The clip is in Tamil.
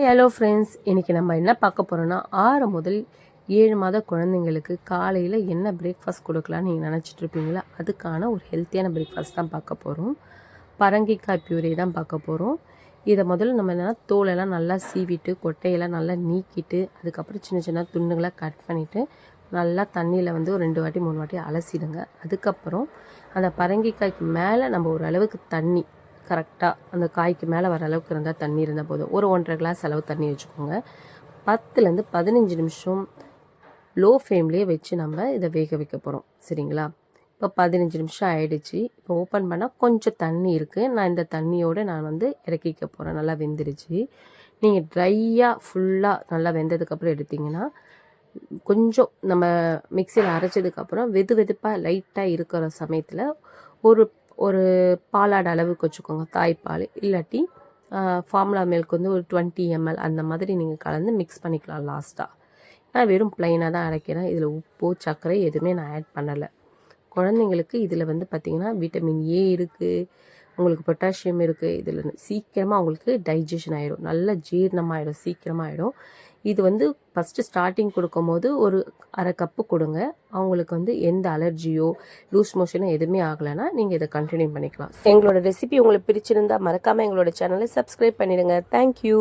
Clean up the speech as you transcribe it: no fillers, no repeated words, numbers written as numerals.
ஹலோ ஃப்ரெண்ட்ஸ், இன்றைக்கி நம்ம என்ன பார்க்க போகிறோன்னா 6 முதல் 7 மாத குழந்தைங்களுக்கு காலையில் என்ன பிரேக்ஃபாஸ்ட் கொடுக்கலான்னு நீங்கள் நினச்சிட்ருப்பீங்களா? அதுக்கான ஒரு ஹெல்த்தியான பிரேக்ஃபாஸ்ட் தான் பார்க்க போகிறோம். பரங்கிக்காய் பியூரி தான் பார்க்க போகிறோம். இதை முதல்ல நம்ம என்னென்னா தோலெல்லாம் நல்லா சீவிட்டு கொட்டையெல்லாம் நல்லா நீக்கிட்டு அதுக்கப்புறம் சின்ன சின்ன துண்டுகளாக கட் பண்ணிவிட்டு நல்லா தண்ணியில் வந்து ஒரு 2 வாட்டி 3 வாட்டி அலசிடுங்க. அதுக்கப்புறம் அந்த பரங்கிக்காய்க்கு மேலே நம்ம ஒரு அளவுக்கு தண்ணி கரெக்டாக அந்த காய்க்கு மேலே வர அளவுக்கு இருந்தால் தண்ணி இருந்தால் போதும். ஒரு 1.5 கிளாஸ் அளவு தண்ணி வச்சுக்கோங்க. 10லேருந்து 15 நிமிஷம் லோ ஃப்ளேம்லேயே வச்சு நம்ம இதை வேக வைக்க போகிறோம். சரிங்களா? இப்போ 15 நிமிஷம் ஆகிடுச்சு. இப்போ ஓப்பன் பண்ணால் கொஞ்சம் தண்ணி இருக்குது. நான் இந்த தண்ணியோடு நான் வந்து இறக்கிக்க போகிறேன். நல்லா வெந்துருச்சு. நீங்கள் ட்ரையாக ஃபுல்லாக நல்லா வெந்ததுக்கப்புறம் எடுத்திங்கன்னா கொஞ்சம் நம்ம மிக்சியில் அரைச்சதுக்கப்புறம் வெது வெதுப்பாக லைட்டாக இருக்கிற சமயத்தில் ஒரு ஒரு பாலாட அளவுக்கு வச்சுக்கோங்க. தாய்ப்பால் இல்லாட்டி ஃபார்முலா மில்க் வந்து ஒரு 20 ml அந்த மாதிரி நீங்கள் கலந்து மிக்ஸ் பண்ணிக்கலாம். லாஸ்ட்டாக நான் வெறும் ப்ளைனாக தான் அரைக்கிறேன். இதில் உப்பு சர்க்கரை எதுவுமே நான் ஆட் பண்ணலை. குழந்தைங்களுக்கு இதில் வந்து பார்த்திங்கன்னா விட்டமின் ஏ இருக்குது, உங்களுக்கு பொட்டாசியம் இருக்குது. இதில் சீக்கிரமாக அவங்களுக்கு டைஜஷன் ஆகிடும், நல்ல ஜீரணமாகிடும், சீக்கிரமாக ஆகிடும். இது வந்து ஃபஸ்ட்டு ஸ்டார்டிங் கொடுக்கும்போது ஒரு அரை கப்பு கொடுங்க. அவங்களுக்கு வந்து எந்த அலர்ஜியோ லூஸ் மோஷனோ எதுவுமே ஆகலைன்னா நீங்கள் இதை கண்டினியூ பண்ணிக்கலாம். எங்களோட ரெசிபி உங்களுக்கு பிடிச்சிருந்தா மறக்காமல் எங்களோட சேனலை சப்ஸ்கிரைப் பண்ணிடுங்க. தேங்க்யூ.